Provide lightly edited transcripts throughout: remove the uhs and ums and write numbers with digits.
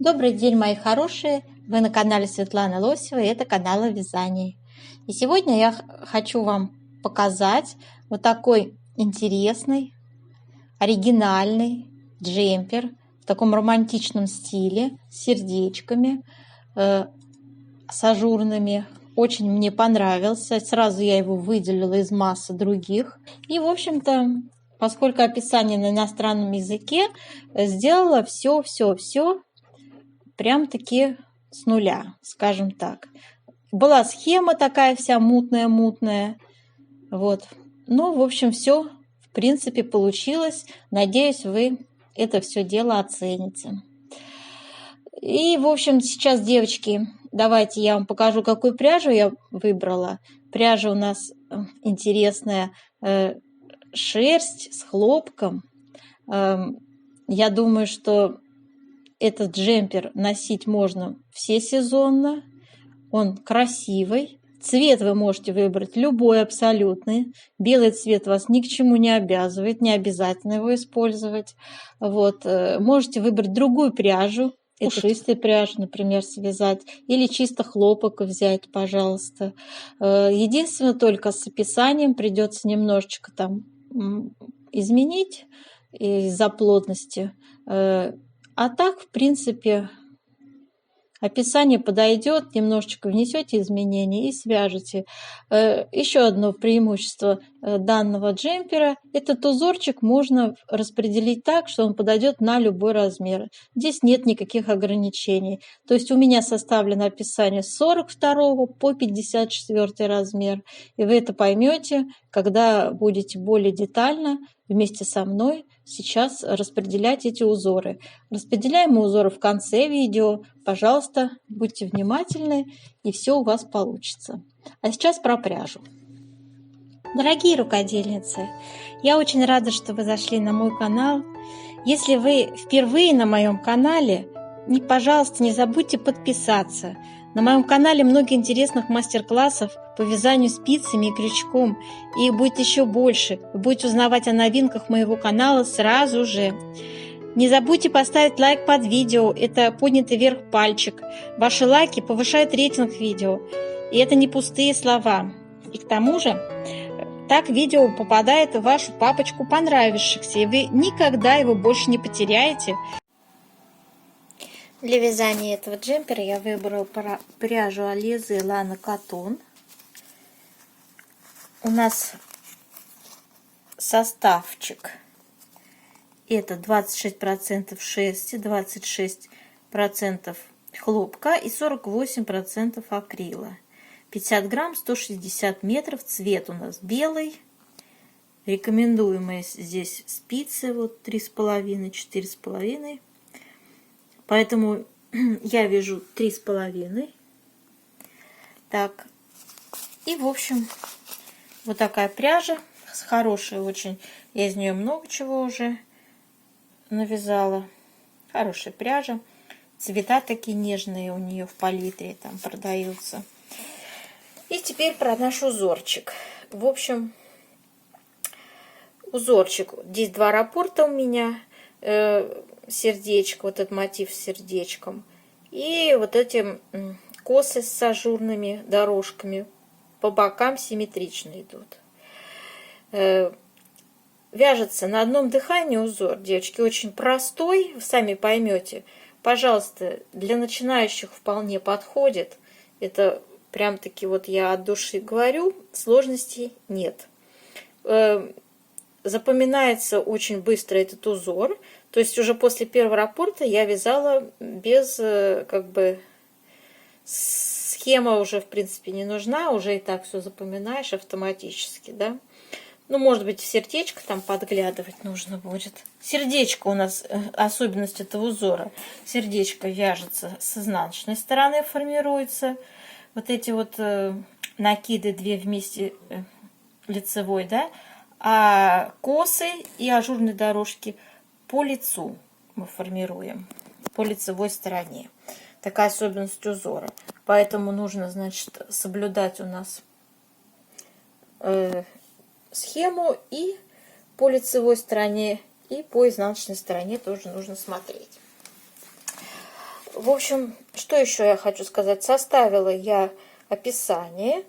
Добрый день, мои хорошие! Вы на канале Светланы Лосевой, и это канал о вязании. И сегодня я хочу вам показать вот такой интересный, оригинальный джемпер в таком романтичном стиле, с сердечками, с ажурными. Очень мне понравился. Сразу я его выделила из массы других. И, в общем-то, поскольку описание на иностранном языке, сделала все прям-таки с нуля, скажем так. Была схема такая вся мутная. Вот. Ну, в общем, все, в принципе, получилось. Надеюсь, вы это все дело оцените. И, в общем, сейчас, девочки, давайте я вам покажу, какую пряжу я выбрала. Пряжа у нас интересная, шерсть с хлопком. Я думаю, что этот джемпер носить можно всесезонно. Он красивый. Цвет вы можете выбрать любой абсолютный. Белый цвет вас ни к чему не обязывает, не обязательно его использовать. Вот. Можете выбрать другую пряжу. Пушистой пряжу, например, связать. Или чисто хлопок взять, пожалуйста. Единственное, только с описанием придется немножечко там изменить из-за плотности. А так, в принципе, описание подойдет, немножечко внесете изменения и свяжете. Еще одно преимущество данного джемпера – этот узорчик можно распределить так, что он подойдет на любой размер. Здесь нет никаких ограничений. То есть у меня составлено описание с 42 по 54 размер. И вы это поймете, когда будете более детально вместе со мной сейчас распределять эти узоры. Распределяем мы узоры в конце видео. Пожалуйста, будьте внимательны, и все у вас получится. А сейчас про пряжу. Дорогие рукодельницы, я очень рада, что вы зашли на мой канал. Если вы впервые на моем канале, пожалуйста, не забудьте подписаться. На моем канале много интересных мастер-классов по вязанию спицами и крючком. И их будет еще больше. Вы будете узнавать о новинках моего канала сразу же. Не забудьте поставить лайк под видео. Это поднятый вверх пальчик. Ваши лайки повышают рейтинг видео. И это не пустые слова. И к тому же, так видео попадает в вашу папочку понравившихся. И вы никогда его больше не потеряете. Для вязания этого джемпера я выбрала пряжу Alizé Lana Cotton. У нас составчик. Это 26% шерсти, 26% хлопка и 48% акрила. 50 грамм, 160 метров. Цвет у нас белый. Рекомендуемые здесь спицы вот 3,5, 4,5. Поэтому я вяжу 3,5. Так. И, в общем, вот такая пряжа. Хорошая очень. Я из нее много чего уже навязала. Хорошая пряжа. Цвета такие нежные у нее в палитре там продаются. И теперь про наш узорчик. В общем, узорчик. Здесь 2 раппорта у меня. Сердечко, вот этот мотив с сердечком. И вот эти косы с ажурными дорожками. По бокам симметрично идут. Вяжется на одном дыхании узор, девочки, очень простой, вы сами поймете. Пожалуйста, для начинающих вполне подходит. Это прям таки вот я от души говорю, сложностей нет. Запоминается очень быстро этот узор. То есть уже после первого раппорта я вязала без, схема уже в принципе не нужна, уже и так все запоминаешь автоматически, да. Ну, может быть, в сердечко там подглядывать нужно будет. Сердечко у нас, особенность этого узора, сердечко вяжется с изнаночной стороны, формируется. Вот эти вот накиды 2 вместе лицевой, да, а косы и ажурные дорожки по лицу мы формируем, по лицевой стороне. Такая особенность узора. Поэтому нужно, значит, соблюдать у нас схему и по лицевой стороне, и по изнаночной стороне тоже нужно смотреть. В общем, что еще я хочу сказать? Составила я описание.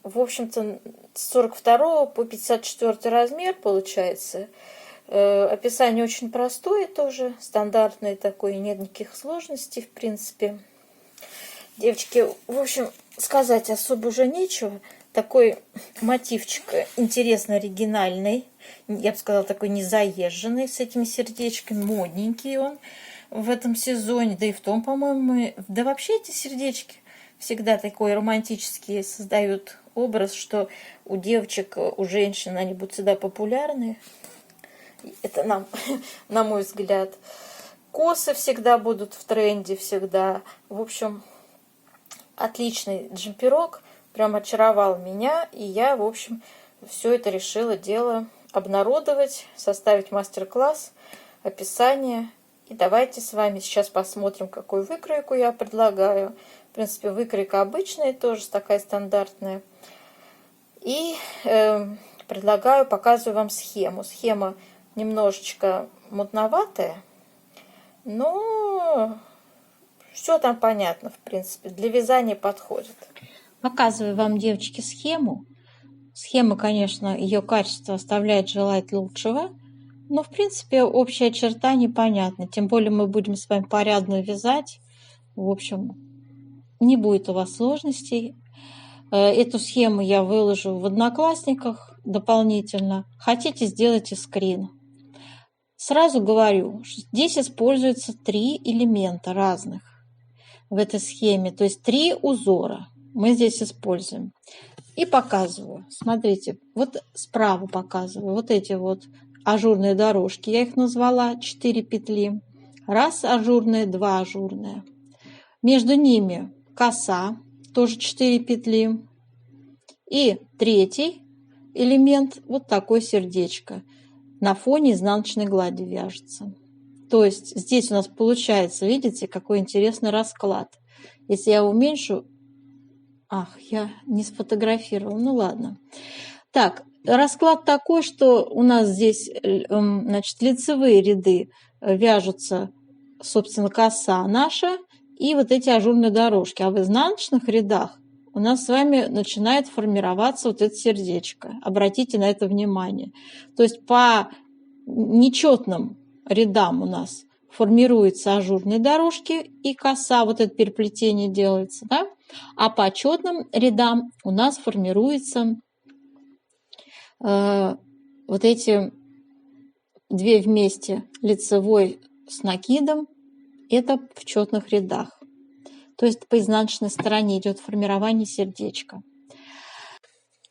В общем-то, с 42 по 54 размер получается. Описание очень простое тоже, стандартное такое, нет никаких сложностей, в принципе. Девочки, в общем, сказать особо уже нечего. Такой мотивчик интересно оригинальный. Я бы сказала, такой незаезженный, с этими сердечками. Модненький он в этом сезоне. Да и в том, по-моему, да вообще эти сердечки всегда такой романтические создают образ, что у девочек, у женщин они будут всегда популярны. Это на мой взгляд. Косы всегда будут в тренде, всегда. В общем, отличный джемперок. Прям очаровал меня. И я, в общем, все это решила дело обнародовать, составить мастер-класс, описание. И давайте с вами сейчас посмотрим, какую выкройку я предлагаю. В принципе, выкройка обычная, тоже такая стандартная. И предлагаю, показываю вам схему. Схема немножечко мутноватая, но все там понятно, в принципе. Для вязания подходит. Показываю вам, девочки, схему. Схема, конечно, ее качество оставляет желать лучшего, но, в принципе, общая черта непонятна. Тем более мы будем с вами порядно вязать. В общем, не будет у вас сложностей. Эту схему я выложу в Одноклассниках дополнительно. Хотите, сделайте скрин. Сразу говорю, что здесь используются 3 элемента разных в этой схеме, то есть 3 узора мы здесь используем. И показываю. Смотрите, вот справа показываю. Вот эти вот ажурные дорожки, я их назвала, 4 петли. Раз ажурная, 2 ажурная. Между ними коса, тоже 4 петли. И третий элемент, вот такое сердечко. На фоне изнаночной глади вяжется. То есть здесь у нас получается, видите, какой интересный расклад. Если я уменьшу... Ах, я не сфотографировала. Ну ладно. Так, расклад такой, что у нас здесь, значит, лицевые ряды вяжутся, собственно, коса наша и вот эти ажурные дорожки. А в изнаночных рядах у нас с вами начинает формироваться вот это сердечко. Обратите на это внимание. То есть по нечетным рядам у нас формируются ажурные дорожки и коса, вот это переплетение делается, да? А по четным рядам у нас формируются вот эти 2 вместе, лицевой с накидом, это в четных рядах. То есть по изнаночной стороне идет формирование сердечка.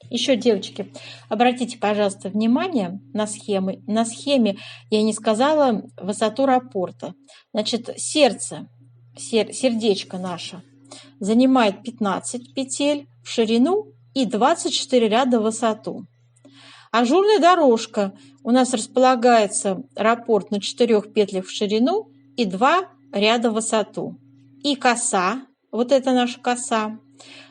Еще, девочки, обратите, пожалуйста, внимание на схемы. На схеме я не сказала высоту раппорта. Значит, сердечко наше занимает 15 петель в ширину и 24 ряда в высоту. Ажурная дорожка у нас располагается раппорт на 4 петлях в ширину и 2 ряда в высоту. И коса, вот это наша коса,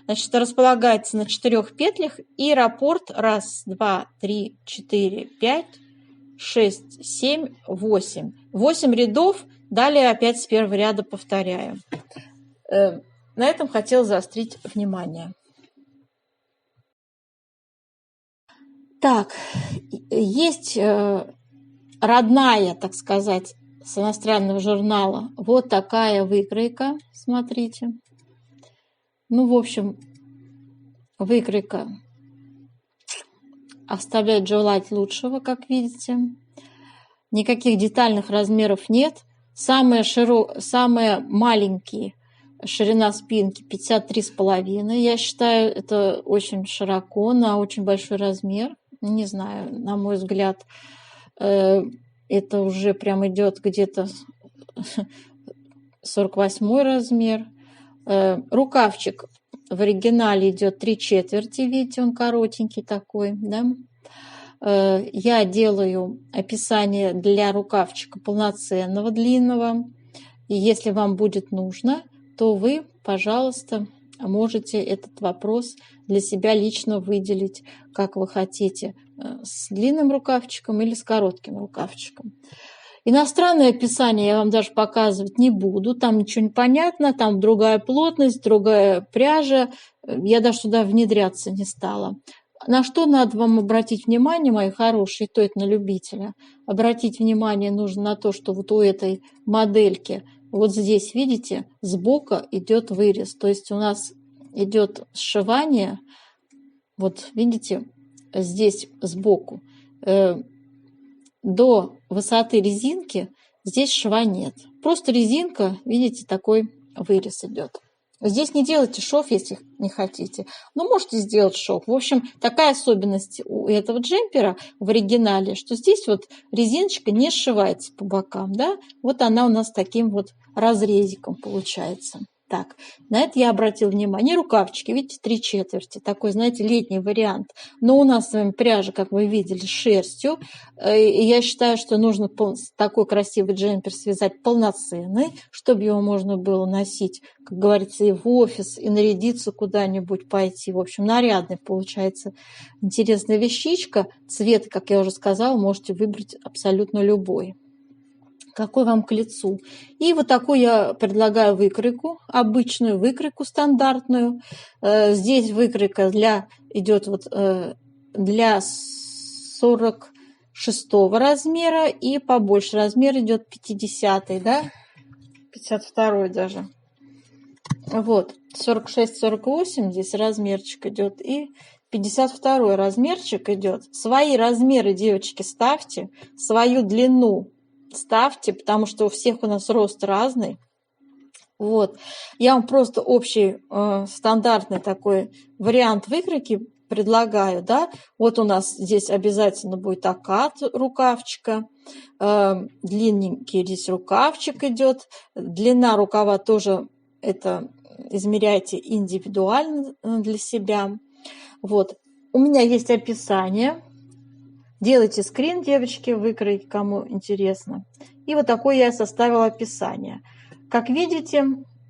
значит, располагается на 4 петлях и раппорт 1, 2, 3, 4, 5, 6, 7, 8. 8 рядов, далее опять с первого ряда повторяю. На этом хотела заострить внимание. Так, есть родная, так сказать, с иностранного журнала вот такая выкройка, смотрите. Ну, в общем, выкройка оставляет желать лучшего, как видите. Никаких детальных размеров нет. Самые маленькие ширина спинки 53,5. Я считаю, это очень широко, на очень большой размер. Не знаю, на мой взгляд, это уже прям идет где-то 48 размер. Рукавчик в оригинале идет 3/4, видите, он коротенький такой, да? Я делаю описание для рукавчика полноценного, длинного. И если вам будет нужно, то вы, пожалуйста, можете этот вопрос для себя лично выделить, как вы хотите, с длинным рукавчиком или с коротким рукавчиком. Иностранное описание я вам даже показывать не буду, там ничего не понятно, там другая плотность, другая пряжа, я даже туда внедряться не стала. На что надо вам обратить внимание, мои хорошие, то это на любителя. Обратить внимание нужно на то, что вот у этой модельки, вот здесь, видите, сбоку идет вырез, то есть у нас идет сшивание, вот видите, здесь сбоку, до высоты резинки здесь шва нет. Просто резинка, видите, такой вырез идет. Здесь не делайте шов, если не хотите. Но можете сделать шов. В общем, такая особенность у этого джемпера в оригинале, что здесь вот резиночка не сшивается по бокам. Да? Вот она у нас таким вот разрезиком получается. Так, на это я обратила внимание. Рукавчики, видите, 3/4. Такой, знаете, летний вариант. Но у нас с вами пряжа, как вы видели, с шерстью. И я считаю, что нужно такой красивый джемпер связать полноценный, чтобы его можно было носить, как говорится, и в офис, и нарядиться куда-нибудь пойти. В общем, нарядный получается. Интересная вещичка. Цвет, как я уже сказала, можете выбрать абсолютно любой. Какой вам к лицу. И вот такую я предлагаю выкройку, обычную выкройку стандартную. Здесь выкройка идет вот для 46 размера и побольше размер идет 50-й, да? 52-й даже. Вот, 46-48 здесь размерчик идет и 52-й размерчик идет. Свои размеры, девочки, ставьте, свою длину ставьте, потому что у всех у нас рост разный. Вот. Я вам просто общий стандартный такой вариант выкройки предлагаю. Да? Вот у нас здесь обязательно будет окат рукавчика. Длинненький здесь рукавчик идет. Длина рукава тоже это измеряйте индивидуально для себя. Вот. У меня есть описание. Делайте скрин, девочки, выкройки, кому интересно. И вот такое я составила описание. Как видите,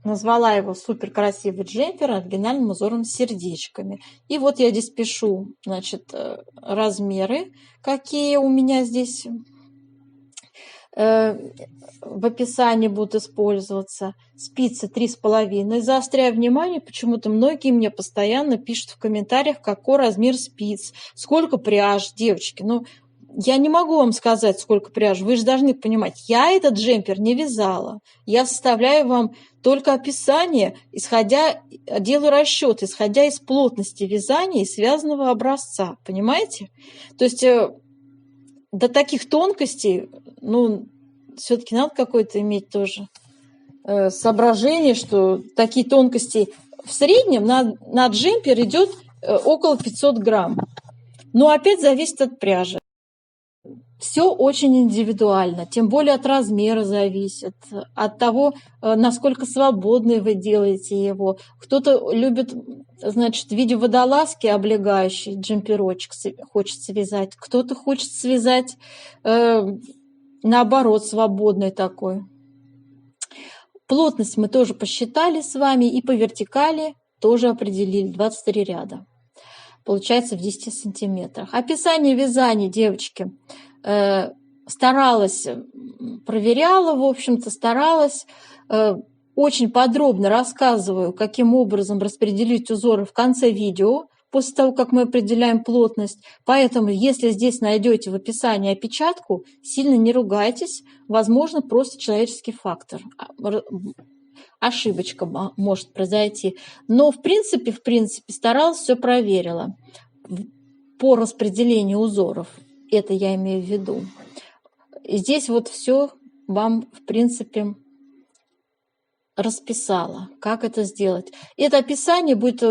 назвала его супер красивый джемпер оригинальным узором с сердечками. И вот я здесь пишу, значит, размеры, какие у меня здесь в описании будут использоваться. Спицы 3,5. Заостряю внимание, почему-то многие мне постоянно пишут в комментариях, какой размер спиц, сколько пряж, девочки. Ну, я не могу вам сказать, сколько пряж. Вы же должны понимать, я этот джемпер не вязала. Я составляю вам только описание, делаю расчет, исходя из плотности вязания и связанного образца. Понимаете? То есть до таких тонкостей, ну, все-таки надо какое-то иметь тоже соображение, что такие тонкости в среднем на джемпер идет около 500 грамм. Но опять зависит от пряжи. Все очень индивидуально, тем более от размера зависит, от того, насколько свободный вы делаете его. Кто-то любит, значит, в виде водолазки облегающий джемперочек хочет связать, кто-то хочет связать наоборот свободный такой. Плотность мы тоже посчитали с вами и по вертикали тоже определили 23 ряда. Получается в 10 сантиметрах. Описание вязания, девочки, старалась, проверяла, в общем-то, старалась. Очень подробно рассказываю, каким образом распределить узоры в конце видео, после того, как мы определяем плотность. Поэтому, если здесь найдете в описании опечатку, сильно не ругайтесь. Возможно, просто человеческий фактор. Ошибочка может произойти. Но, в принципе, старалась, все проверила. По распределению узоров. Это я имею в виду. Здесь вот все вам, в принципе, расписала, как это сделать. Это описание будет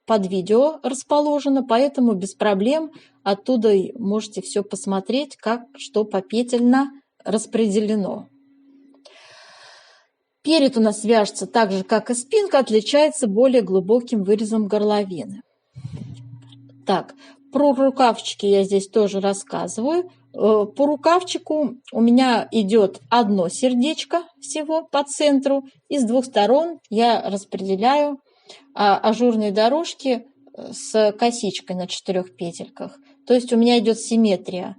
под видео расположено, поэтому без проблем оттуда можете все посмотреть, как что попетельно распределено. Перед у нас вяжется так же, как и спинка, отличается более глубоким вырезом горловины. Так, про рукавчики я здесь тоже рассказываю. По рукавчику у меня идет одно сердечко всего по центру, и с двух сторон я распределяю ажурные дорожки с косичкой на 4 петельках. То есть у меня идет симметрия.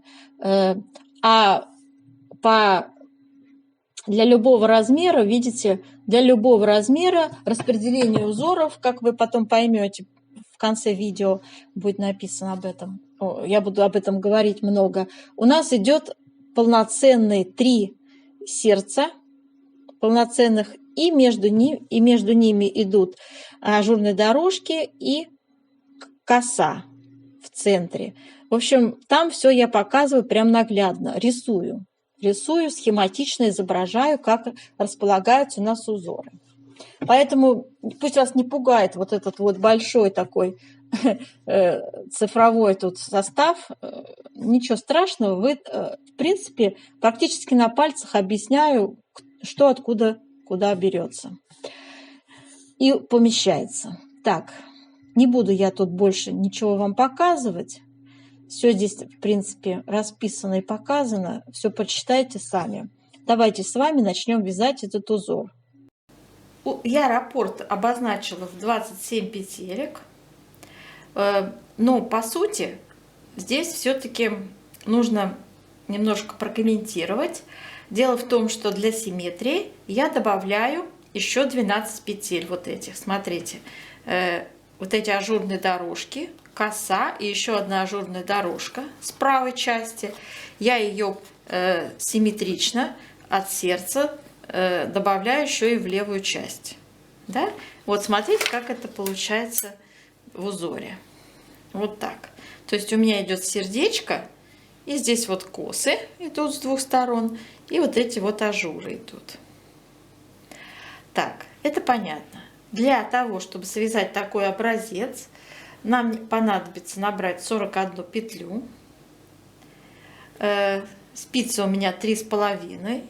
А по для любого размера, видите, для любого размера распределение узоров, как вы потом поймете, в конце видео будет написано об этом. Я буду об этом говорить много. У нас идет полноценные 3 сердца, полноценных, и между ними идут ажурные дорожки и коса в центре. В общем, там все я показываю прям наглядно, рисую, схематично изображаю, как располагаются у нас узоры. Поэтому пусть вас не пугает вот этот вот большой такой цифровой тут состав. Ничего страшного. В принципе, практически на пальцах объясняю, что откуда, куда берется и помещается. Так, не буду я тут больше ничего вам показывать. Все здесь, в принципе, расписано и показано. Все почитайте сами. Давайте с вами начнем вязать этот узор. Я раппорт обозначила в 27 петелек. Но, по сути, здесь все-таки нужно немножко прокомментировать. Дело в том, что для симметрии я добавляю еще 12 петель вот этих. Смотрите, вот эти ажурные дорожки, коса и еще одна ажурная дорожка с правой части. Я ее симметрично от сердца добавляю еще и в левую часть. Да? Вот смотрите, как это получается в узоре. Вот так. То есть у меня идет сердечко, и здесь вот косы идут с двух сторон, и вот эти вот ажуры идут. Так, это понятно. Для того, чтобы связать такой образец, нам понадобится набрать 41 петлю. Спицы у меня 3,5.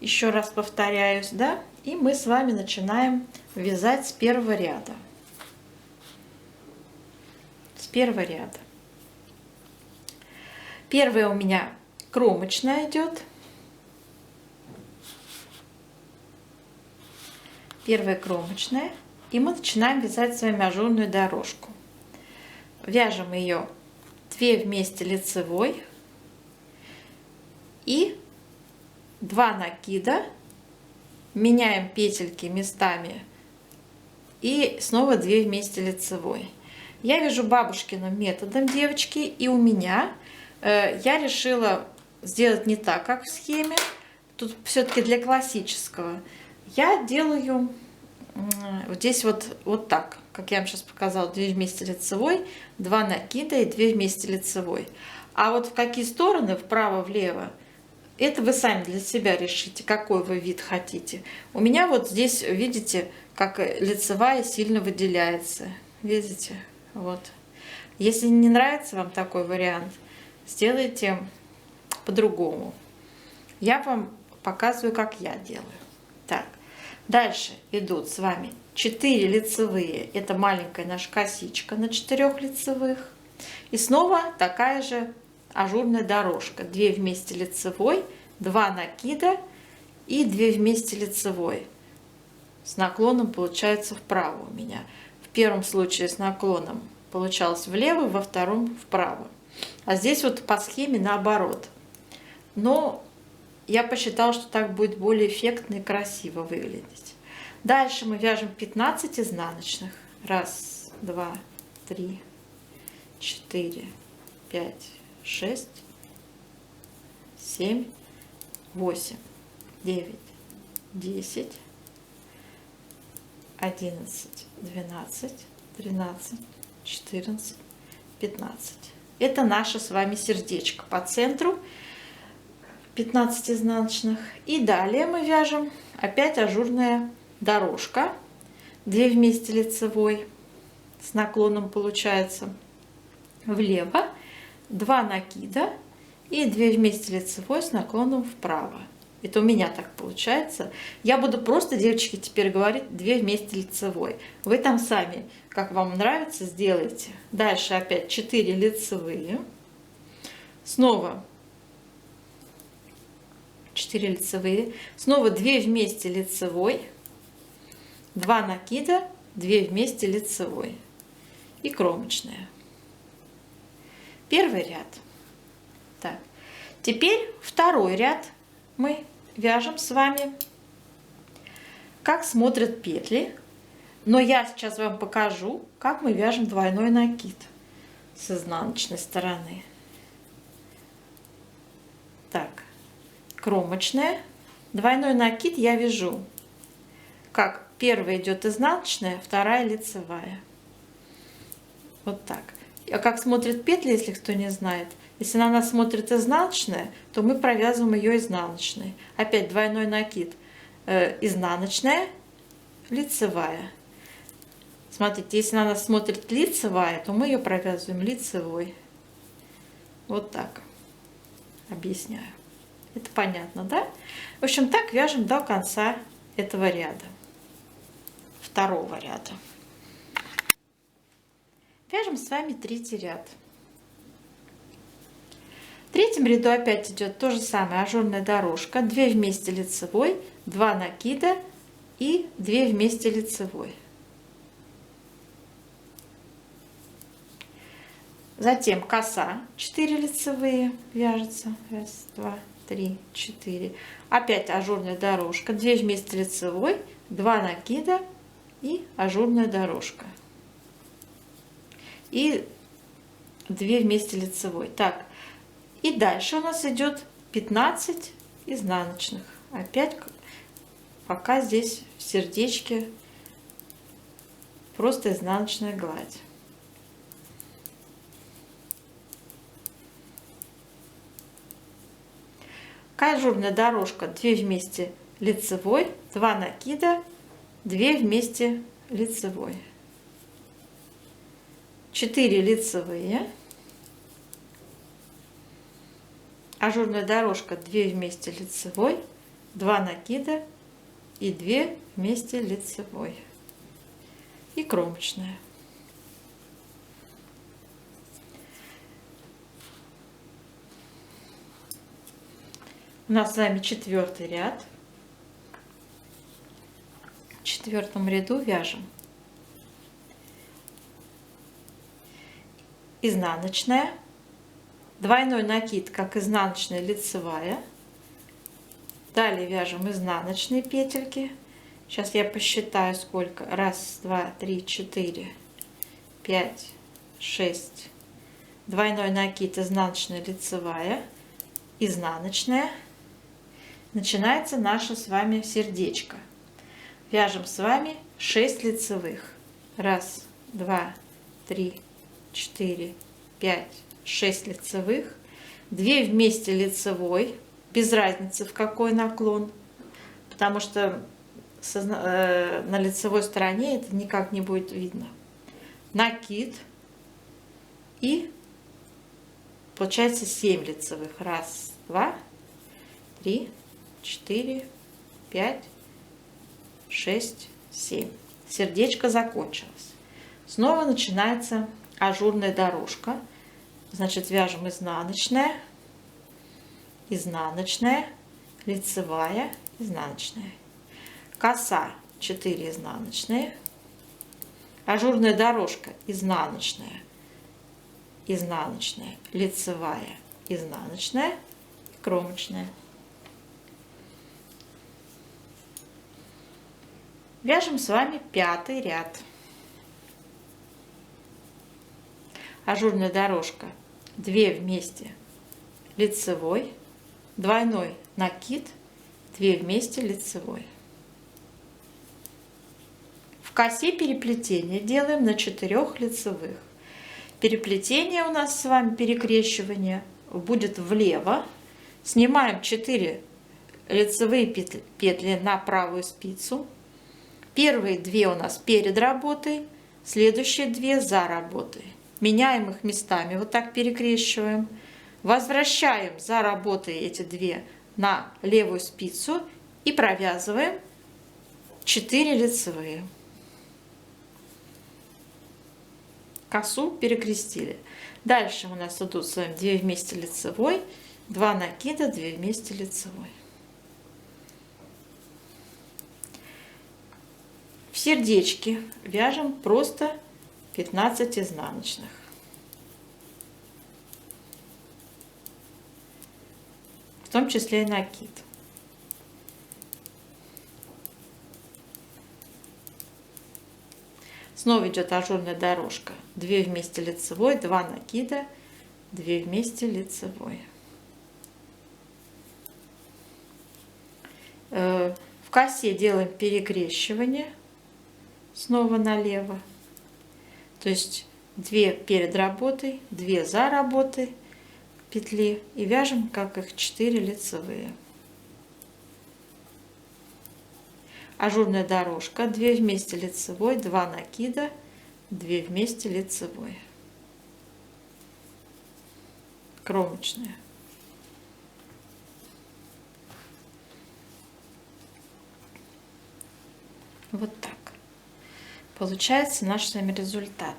Еще раз повторяюсь, да? И мы с вами начинаем вязать с первого ряда. С первого ряда. Первая у меня кромочная идет. Первая кромочная. И мы начинаем вязать с вами ажурную дорожку. Вяжем ее 2 вместе лицевой и 2 накида, меняем петельки местами и снова 2 вместе лицевой. Я вяжу бабушкиным методом, девочки, и у меня я решила сделать не так, как в схеме. Тут все-таки для классического. Я делаю вот здесь вот так, как я вам сейчас показала, 2 вместе лицевой, 2 накида и 2 вместе лицевой. А вот в какие стороны, вправо-влево, это вы сами для себя решите, какой вы вид хотите. У меня вот здесь, видите, как лицевая сильно выделяется. Видите? Вот. Если не нравится вам такой вариант, сделайте по-другому. Я вам показываю, как я делаю. Так. Дальше идут с вами 4 лицевые. Это маленькая наша косичка на 4 лицевых. И снова такая же ажурная дорожка. 2 вместе лицевой, 2 накида и 2 вместе лицевой. С наклоном получается вправо у меня. В первом случае с наклоном получалось влево, во втором вправо. А здесь вот по схеме наоборот. Но я посчитала, что так будет более эффектно и красиво выглядеть. Дальше мы вяжем 15 изнаночных. 1, 2, 3, 4, 5, 6, 7, 8, 9, 10, 11, 12, 13, 14, 15. Это наше с вами сердечко по центру. 15 изнаночных. И далее мы вяжем опять ажурная дорожка. 2 вместе лицевой. С наклоном получается влево. 2 накида. И 2 вместе лицевой с наклоном вправо. Это у меня так получается. Я буду просто, девочки, теперь говорить 2 вместе лицевой. Вы там сами, как вам нравится, сделайте. Дальше опять 4 лицевые. Снова 4 лицевые, снова 2 вместе лицевой, 2 накида, 2 вместе лицевой и кромочная. Первый ряд. Так, теперь второй ряд мы вяжем с вами, как смотрят петли. Но я сейчас вам покажу, как мы вяжем двойной накид с изнаночной стороны. Так, кромочная. Двойной накид я вяжу, как первая идет изнаночная, вторая лицевая. Вот так. А как смотрят петли, если кто не знает? Если на нас смотрит изнаночная, то мы провязываем ее изнаночной. Опять двойной накид. Изнаночная, лицевая. Смотрите, если на нас смотрит лицевая, то мы ее провязываем лицевой. Вот так. Объясняю. Это понятно, да? В общем, так вяжем до конца этого ряда. Второго ряда. Вяжем с вами третий ряд. В третьем ряду опять идет то же самое, ажурная дорожка, 2 вместе лицевой, 2 накида и 2 вместе лицевой. Затем коса, 4 лицевые вяжется, 1, 2, 3, 4. Опять ажурная дорожка, 2 вместе лицевой, 2 накида и ажурная дорожка. И 2 вместе лицевой. Так, и дальше у нас идет 15 изнаночных. Опять пока здесь в сердечке просто изнаночная гладь. Ажурная дорожка, 2 вместе лицевой, 2 накида, 2 вместе лицевой. 4 лицевые. Ажурная дорожка, 2 вместе лицевой, 2 накида и 2 вместе лицевой. И кромочная. У нас с вами 4-й ряд. В 4-м ряду вяжем изнаночная, двойной накид, как изнаночная лицевая. Далее вяжем изнаночные петельки. Сейчас я посчитаю сколько. 1, 2, 3, 4, 5, 6. Двойной накид, изнаночная лицевая, изнаночная. Начинается наше с вами сердечко. Вяжем с вами 6 лицевых. 1, 2, 3, 4, 5, 6 лицевых. 2 вместе лицевой, без разницы в какой наклон, потому что на лицевой стороне это никак не будет видно. Накид и получается 7 лицевых. 1, 2, 3, 4, 5, 6, 7. Сердечко закончилось. Снова начинается ажурная дорожка. Значит, вяжем изнаночная, изнаночная, лицевая, изнаночная. Коса 4 изнаночные. Ажурная дорожка изнаночная, изнаночная, лицевая, изнаночная и кромочная. Вяжем с вами 5-й ряд. Ажурная дорожка, 2 вместе лицевой, двойной накид, 2 вместе лицевой. В косе переплетение делаем на 4 лицевых. Переплетение у нас с вами, перекрещивание, будет влево. Снимаем 4 лицевые петли на правую спицу. Первые 2 у нас перед работой, следующие 2 за работой. Меняем их местами, вот так перекрещиваем. Возвращаем за работой эти 2 на левую спицу и провязываем 4 лицевые. Косу перекрестили. Дальше у нас идут с вами 2 вместе лицевой, 2 накида, 2 вместе лицевой. В сердечке вяжем просто 15 изнаночных. В том числе и накид. Снова идет ажурная дорожка. 2 вместе лицевой, 2 накида, 2 вместе лицевой. В косе делаем перекрещивание. Снова налево. То есть 2 перед работой, 2 за работой петли. И вяжем, как их 4 лицевые. Ажурная дорожка, 2 вместе лицевой, 2 накида, 2 вместе лицевой. Кромочная. Вот так получается наш с вами результат.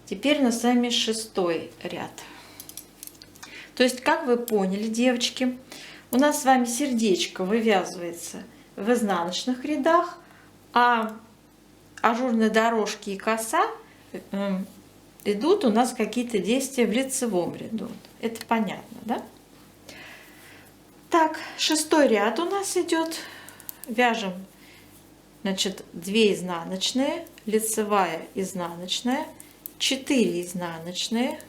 Теперь у нас с вами 6-й ряд. То есть, как вы поняли, девочки, у нас с вами сердечко вывязывается в изнаночных рядах, а ажурные дорожки и коса идут у нас какие-то действия в лицевом ряду. Это понятно, да? Так, 6-й ряд у нас идет. Вяжем, значит, 2 изнаночные, лицевая, изнаночная, 4 изнаночные,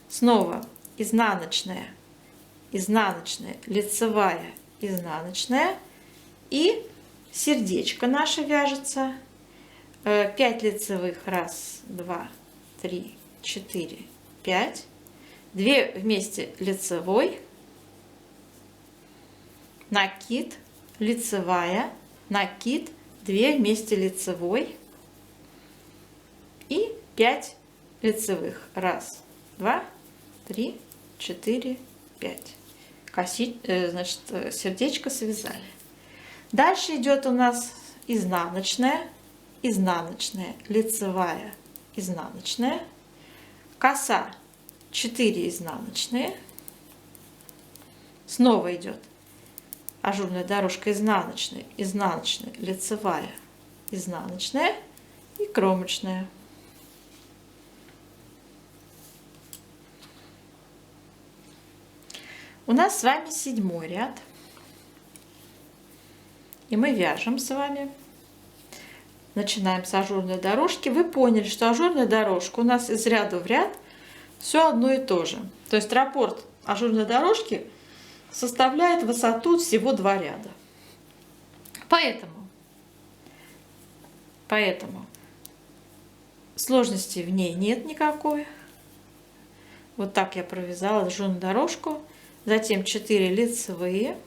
снова изнаночная, изнаночная, лицевая, изнаночная, и сердечко наше вяжется. 5 лицевых, 1, 2, 3, 4, 5, 2 вместе лицевой, накид, лицевая, накид, 2 вместе лицевой и 5 лицевых, 1, 2, 3, 4, 5. Значит, сердечко связали. Дальше идет у нас изнаночная, изнаночная, лицевая, изнаночная, коса, 4 изнаночные, снова идет ажурная дорожка, изнаночная, изнаночная, лицевая, изнаночная и кромочная. У нас с вами 7-й ряд. И мы вяжем с вами. Начинаем с ажурной дорожки. Вы поняли, что ажурная дорожка у нас из ряда в ряд все одно и то же. То есть раппорт ажурной дорожки составляет высоту всего 2 ряда. Поэтому сложности в ней нет никакой. Вот так я провязала ажурную дорожку. Затем 4 лицевые.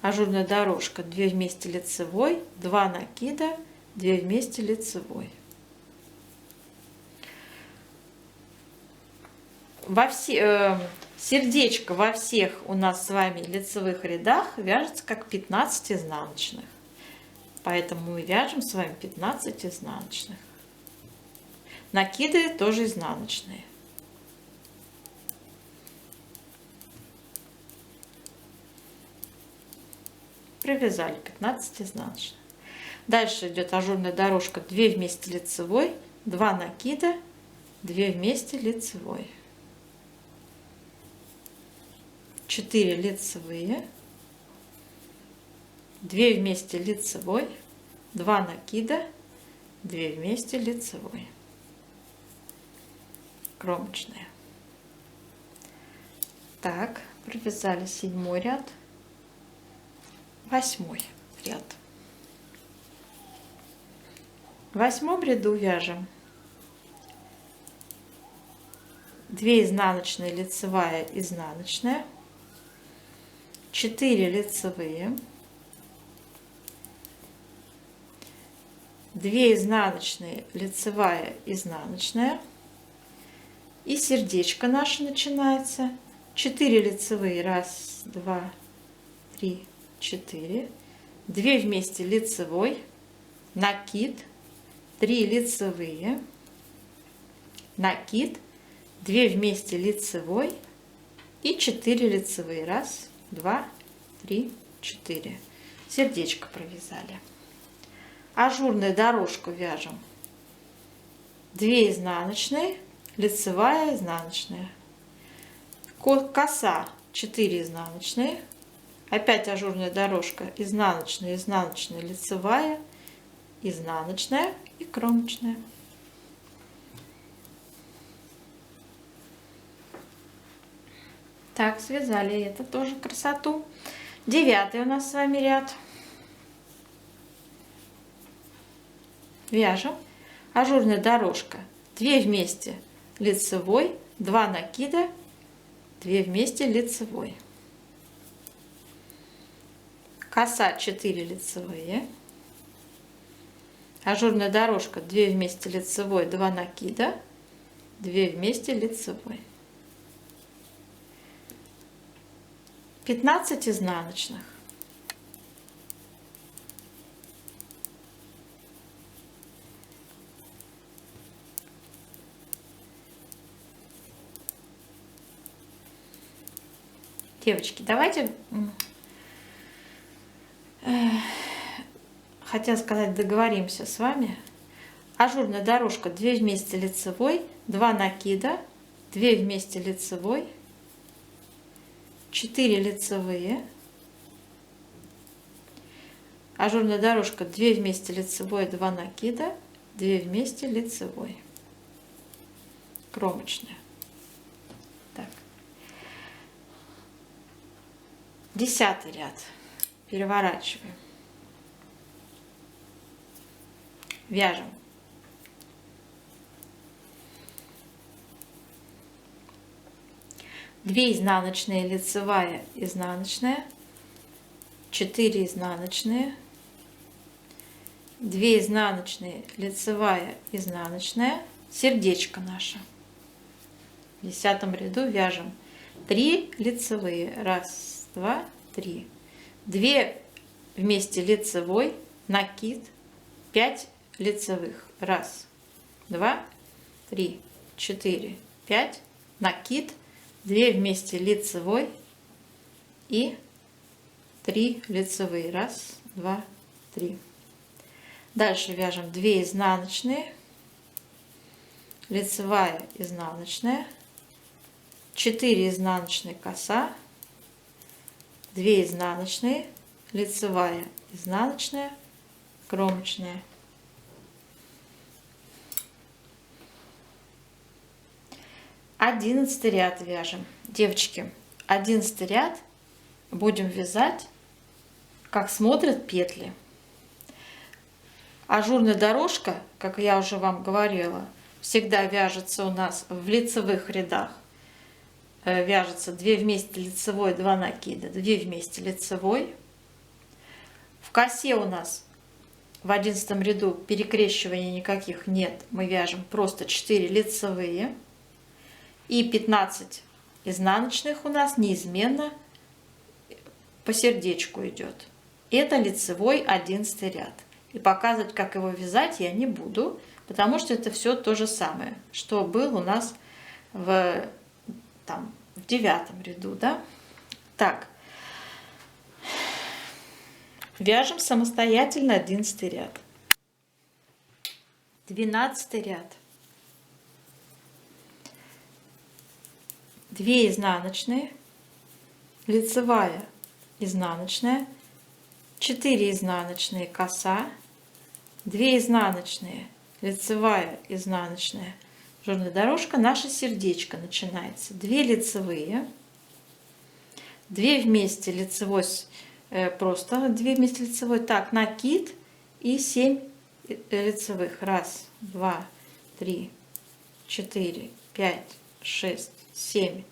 Ажурная дорожка, 2 вместе лицевой, 2 накида, 2 вместе лицевой. Сердечко во всех у нас с вами лицевых рядах вяжется как 15 изнаночных. Поэтому мы вяжем с вами 15 изнаночных. Накиды тоже изнаночные. Провязали 15 изнаночных. Дальше идет ажурная дорожка, 2 вместе лицевой, 2 накида, 2 вместе лицевой, 4 лицевые, 2 вместе лицевой, 2 накида, 2 вместе лицевой, кромочная. Так, провязали 7-й ряд. 8-й ряд. В 8-м ряду вяжем 2 изнаночные, лицевая, изнаночная, 4 лицевые, 2 изнаночные, лицевая, изнаночная, и сердечко наше начинается. 4 лицевые, 1, 2, 3, 4, 2 вместе лицевой, накид, 3 лицевые, накид, 2 вместе лицевой и 4 лицевые, 1, 2, 3, 4. Сердечко провязали. Ажурную дорожку вяжем 2 изнаночные, лицевая, изнаночная, коса 4 изнаночные, Опять ажурная дорожка, изнаночная, изнаночная, лицевая, изнаночная и кромочная. Так, связали это тоже красоту. 9 у нас с вами ряд. Вяжем. Ажурная дорожка, 2 вместе лицевой, 2 накида, 2 вместе лицевой. Коса 4 лицевые. Ажурная дорожка, 2 вместе лицевой, 2 накида, 2 вместе лицевой. 15 изнаночных. Девочки, давайте, хотела сказать, договоримся с вами. Ажурная дорожка, 2 вместе лицевой, 2 накида, 2 вместе лицевой, 4 лицевые. Ажурная дорожка, 2 вместе лицевой, 2 накида, 2 вместе лицевой. Кромочная. Так. 10 ряд. Переворачиваем. Вяжем. Две изнаночные, лицевая, изнаночная, 4 изнаночные, 2 изнаночные, лицевая, изнаночная, сердечко наше. В 10 ряду вяжем 3 лицевые, 1, 2, 3, 2 вместе лицевой, накид, 5 лицевых, 1, 2, 3, 4, 5, накид, 2 вместе лицевой и 3 лицевые, 1, 2, 3. Дальше вяжем 2 изнаночные, лицевая, изнаночная, 4 изнаночные, коса, 2 изнаночные, лицевая, изнаночная, кромочная. Одиннадцатый ряд вяжем. Девочки, 11 ряд будем вязать, как смотрят петли. Ажурная дорожка, как я уже вам говорила, всегда вяжется у нас в лицевых рядах. Вяжется 2 вместе лицевой, 2 накида, 2 вместе лицевой. В косе у нас в 11 ряду перекрещиваний никаких нет. Мы вяжем просто 4 лицевые. И 15 изнаночных у нас неизменно по сердечку идет. Это лицевой 11 ряд. И показывать, как его вязать, я не буду, потому что это все то же самое, что был у нас в 9 ряду. Да? Так, вяжем самостоятельно 11 ряд. 12 ряд. 2 изнаночные, лицевая, изнаночная, 4 изнаночные, коса, 2 изнаночные, лицевая, изнаночная, ажурная дорожка, наше сердечко начинается. 2 лицевые, 2 вместе лицевой, просто 2 вместе лицевой, так, накид и 7 лицевых. 1, 2, 3, 4, 5, 6, 7.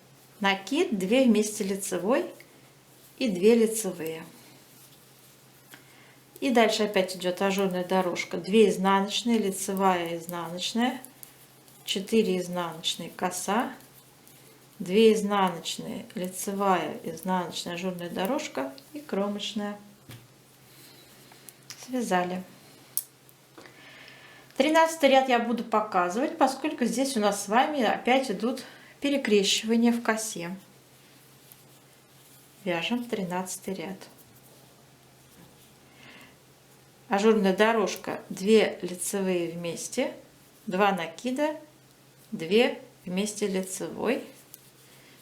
Накид, 2 вместе лицевой и 2 лицевые. И дальше опять идет ажурная дорожка. 2 изнаночные, лицевая, изнаночная, 4 изнаночные, коса, 2 изнаночные, лицевая, изнаночная, ажурная дорожка и кромочная. Связали. 13 ряд я буду показывать, поскольку здесь у нас с вами опять идут перекрещивания в косе. Вяжем 13 ряд. Ажурная дорожка, 2 лицевые вместе, 2 накида, 2 вместе лицевой.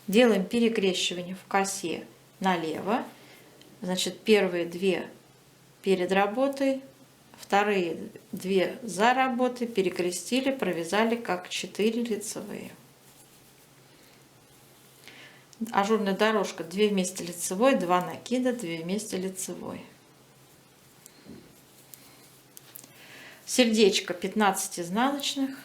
Делаем перекрещивание в косе налево. Значит, первые 2 перед работой, вторые 2 за работой, перекрестили, провязали как 4 лицевые. Ажурная дорожка 2 вместе лицевой, 2 накида, 2 вместе лицевой. Сердечко 15 изнаночных.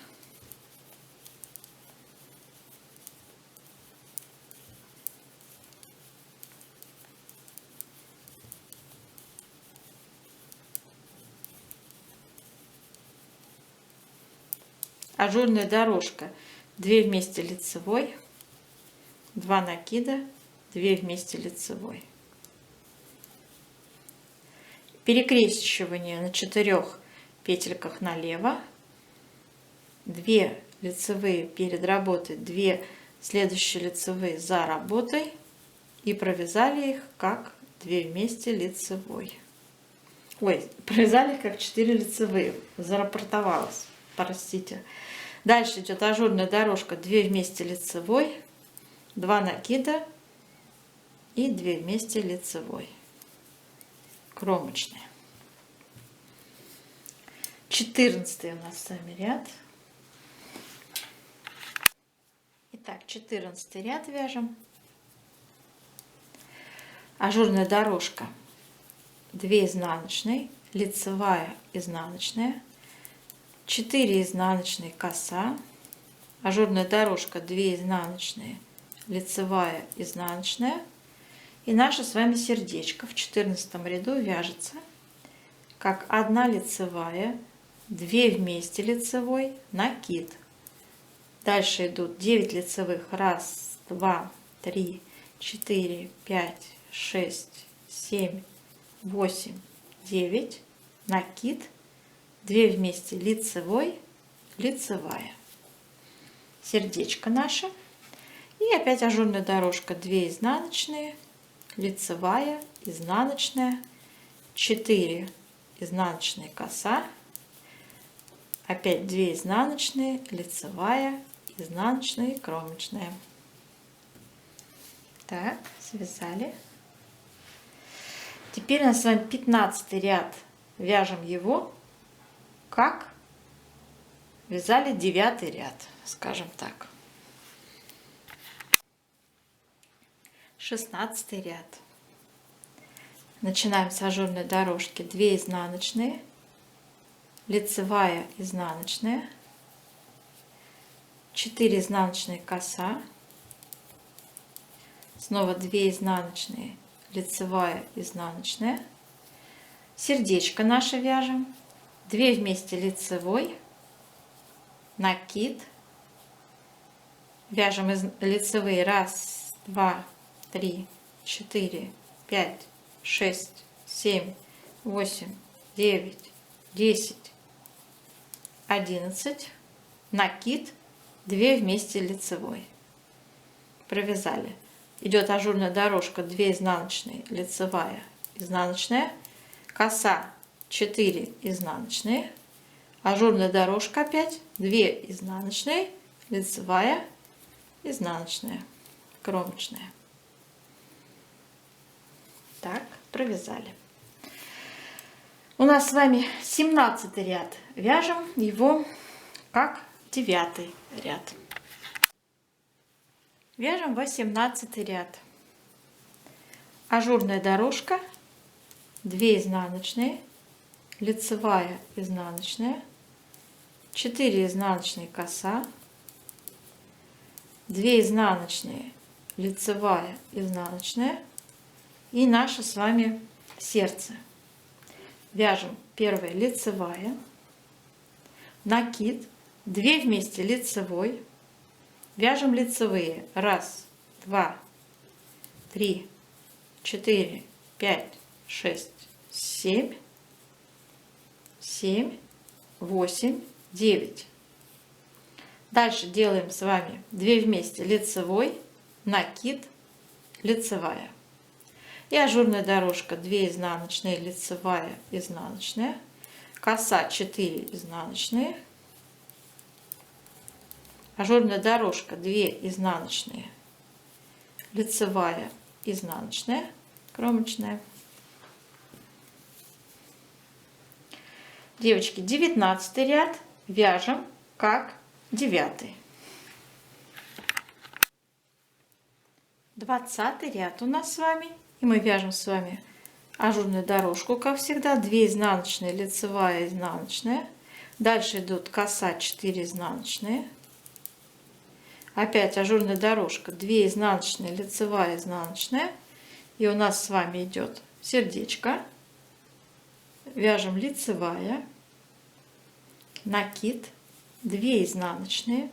Ажурная дорожка 2 вместе лицевой, 2 накида, 2 вместе лицевой. Перекрещивание на 4 петельках налево, 2 лицевые перед работой, 2 следующие лицевые за работой, и провязали их как 2 вместе лицевой. Ой, провязали их как 4 лицевые, зарапортовалась, простите. Дальше идет ажурная дорожка 2 вместе лицевой, 2 накида и 2 вместе лицевой. Кромочная. 14 у нас с вами ряд. Итак, 14 ряд вяжем. Ажурная дорожка 2 изнаночные, лицевая, изнаночная, 4 изнаночные, коса, ажурная дорожка 2 изнаночные, лицевая, изнаночная, и наше с вами сердечко в 14 ряду вяжется как 1 лицевая, 2 вместе лицевой, накид. Дальше идут 9 лицевых, 1, 2, 3, 4, 5, 6, 7, 8, 9, накид, 2 вместе лицевой, лицевая, сердечко наше, и опять ажурная дорожка 2 изнаночные, лицевая, изнаночная, 4 изнаночные, коса, опять 2 изнаночные, лицевая, изнаночная, кромочная. Так, связали. Теперь у нас с вами 15 ряд, вяжем его как вязали 9 ряд, скажем так. 16 ряд. Начинаем с ажурной дорожки 2 изнаночные, лицевая, изнаночная, 4 изнаночные, коса, снова 2 изнаночные, лицевая, изнаночная, сердечко наше вяжем, 2 вместе лицевой, накид, вяжем лицевые 1, 2, 3, 4, 5, 6, 7, 8, 9, 10, 11, накид, 2 вместе лицевой. Провязали. Идет ажурная дорожка 2 изнаночные, лицевая, изнаночная, коса 4 изнаночные, ажурная дорожка опять 2 изнаночные, лицевая, изнаночная, кромочная. Так, провязали. У нас с вами 17 ряд. Вяжем его как 9 ряд. Вяжем 18 ряд. Ажурная дорожка, 2 изнаночные, лицевая, изнаночная, 4 изнаночные, коса, 2 изнаночные, лицевая, изнаночная, и наше с вами сердце. Вяжем первая лицевая, накид, 2 вместе лицевой, вяжем лицевые 1, 2, 3, 4, 5, 6, 7, 7, 8, 9. Дальше делаем с вами 2 вместе лицевой, накид, лицевая. И ажурная дорожка 2 изнаночные, лицевая, изнаночная, коса 4 изнаночные, ажурная дорожка 2 изнаночные, лицевая, изнаночная, кромочная. Девочки, 19 ряд вяжем как 9. 20 ряд у нас с вами. И мы вяжем с вами ажурную дорожку, как всегда. 2 изнаночные, лицевая, изнаночная. Дальше идут коса, 4 изнаночные. Опять ажурная дорожка, 2 изнаночные, лицевая, изнаночная. И у нас с вами идет сердечко. Вяжем лицевая, накид, 2 изнаночные.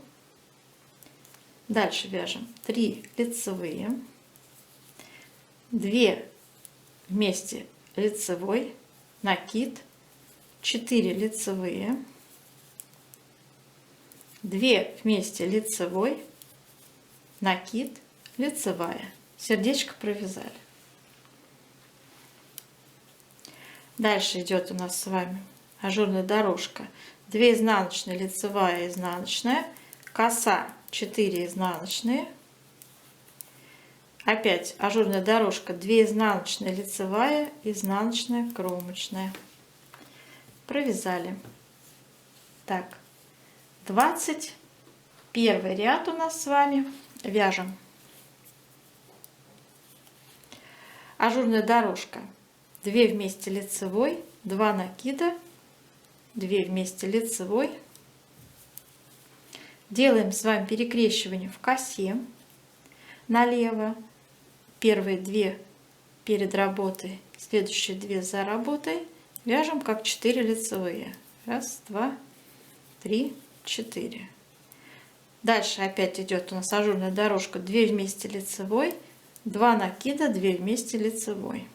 Дальше вяжем 3 лицевые, 2 вместе лицевой, накид, 4 лицевые, 2 вместе лицевой, накид, лицевая. Сердечко провязали. Дальше идет у нас с вами ажурная дорожка, 2 изнаночные, лицевая, изнаночная, коса, 4 изнаночные. Опять ажурная дорожка, 2 изнаночные, лицевая, изнаночная, кромочная. Провязали. Так, 21 ряд у нас с вами. Вяжем. Ажурная дорожка, 2 вместе лицевой, 2 накида, 2 вместе лицевой. Делаем с вами перекрещивание в косе налево. Первые 2 перед работой, следующие 2 за работой. Вяжем как 4 лицевые. 1, 2, 3, 4. Дальше опять идет у нас ажурная дорожка, 2 вместе лицевой, 2 накида, 2 вместе лицевой.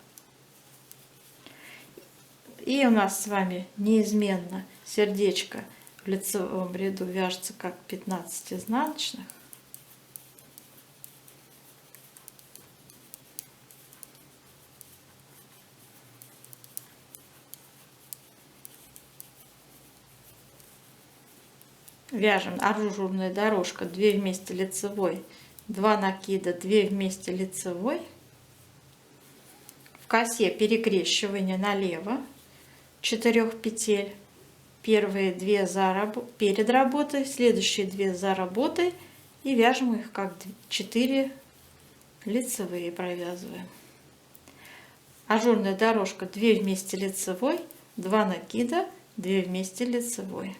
И у нас с вами неизменно сердечко в лицевом ряду вяжется как 15 изнаночных. Вяжем ажурная дорожка, 2 вместе лицевой, 2 накида, 2 вместе лицевой. В косе перекрещивание налево 4 петель. Первые 2 перед работой, следующие 2 за работой. И вяжем их как 4 лицевые провязываем. Ажурная дорожка, 2 вместе лицевой, 2 накида, 2 вместе лицевой.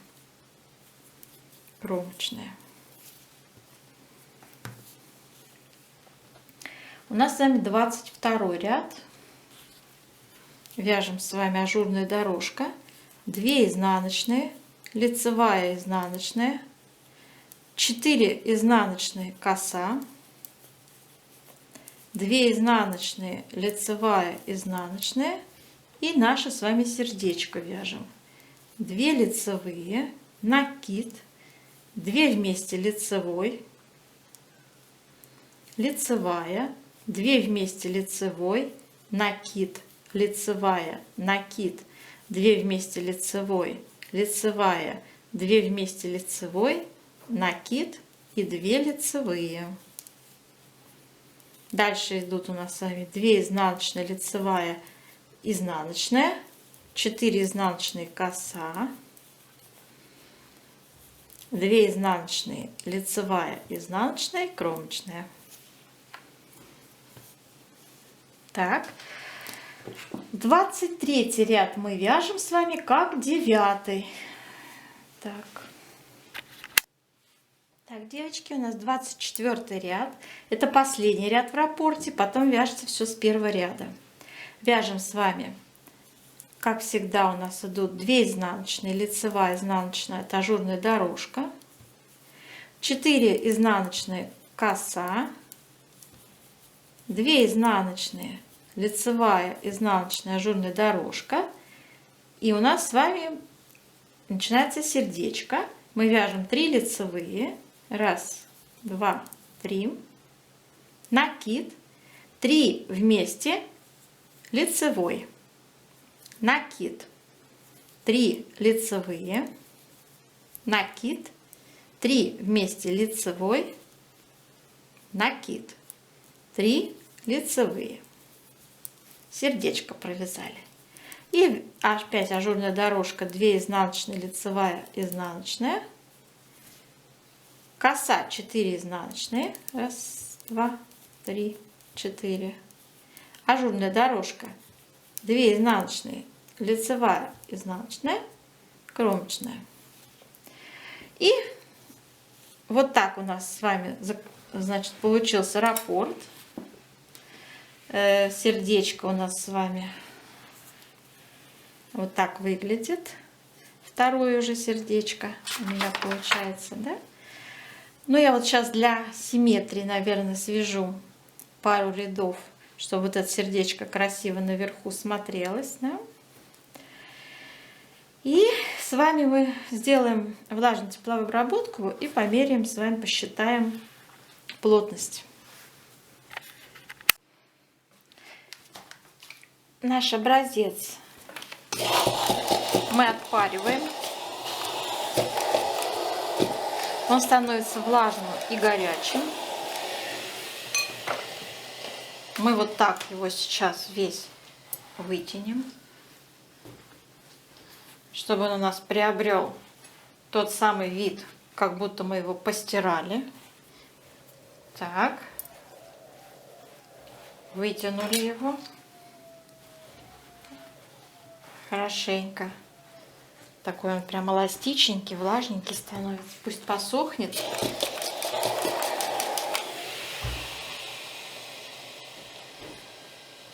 Кромочная. У нас с вами 22 ряд. Вяжем с вами ажурная дорожка, 2 изнаночные, лицевая, изнаночная, 4 изнаночные, коса, 2 изнаночные, лицевая, изнаночная и наше с вами сердечко вяжем. 2 лицевые, накид, 2 вместе лицевой, лицевая, 2 вместе лицевой, накид, лицевая, накид, 2 вместе лицевой, лицевая, 2 вместе лицевой, накид и 2 лицевые. Дальше идут у нас с вами 2 изнаночная, лицевая, изнаночная, 4 изнаночные, коса, 2 изнаночные, лицевая, изнаночная, кромочная. Так, 23 ряд мы вяжем с вами как 9. Так, девочки, у нас 24 ряд. Это последний ряд в раппорте, потом вяжется все с первого ряда. Вяжем с вами, как всегда, у нас идут 2 изнаночные, лицевая, изнаночная, это ажурная дорожка, 4 изнаночные, коса, 2 изнаночные, лицевая, изнаночная, ажурная дорожка. И у нас с вами начинается сердечко. Мы вяжем 3 лицевые. 1, 2, 3. Накид. 3 вместе лицевой. Накид. 3 лицевые. Накид. 3 вместе лицевой. Накид. 3 лицевые. Сердечко провязали. И опять ажурная дорожка, 2 изнаночные, лицевая, изнаночная. Коса 4 изнаночные. 1, 2, 3, 4. Ажурная дорожка, 2 изнаночные, лицевая, изнаночная, кромочная. И вот так у нас с вами, значит, получился раппорт. Сердечко у нас с вами вот так выглядит. Второе уже сердечко у меня получается, да? Ну, я вот сейчас для симметрии, наверное, свяжу пару рядов, чтобы вот это сердечко красиво наверху смотрелось, да? И с вами мы сделаем влажную тепловую обработку и померяем с вами, посчитаем плотность. Наш образец мы отпариваем. Он становится влажным и горячим. Мы вот так его сейчас весь вытянем, чтобы он у нас приобрел тот самый вид, как будто мы его постирали. Так, вытянули его хорошенько. Такой он прям эластичненький, влажненький становится. Пусть посохнет.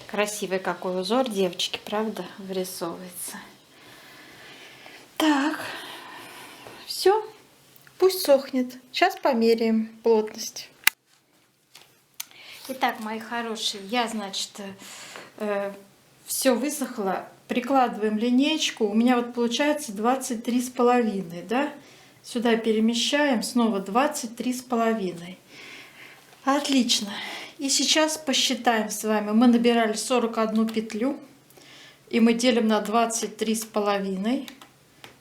Красивый какой узор, девочки, правда, вырисовывается. Так, все, пусть сохнет. Сейчас померяем плотность. Итак, мои хорошие, я, значит, все высохло. Прикладываем линеечку. У меня вот получается 23,5, да? Сюда перемещаем, снова 23,5. Отлично. И сейчас посчитаем с вами. Мы набирали 41 петлю. И мы делим на 23,5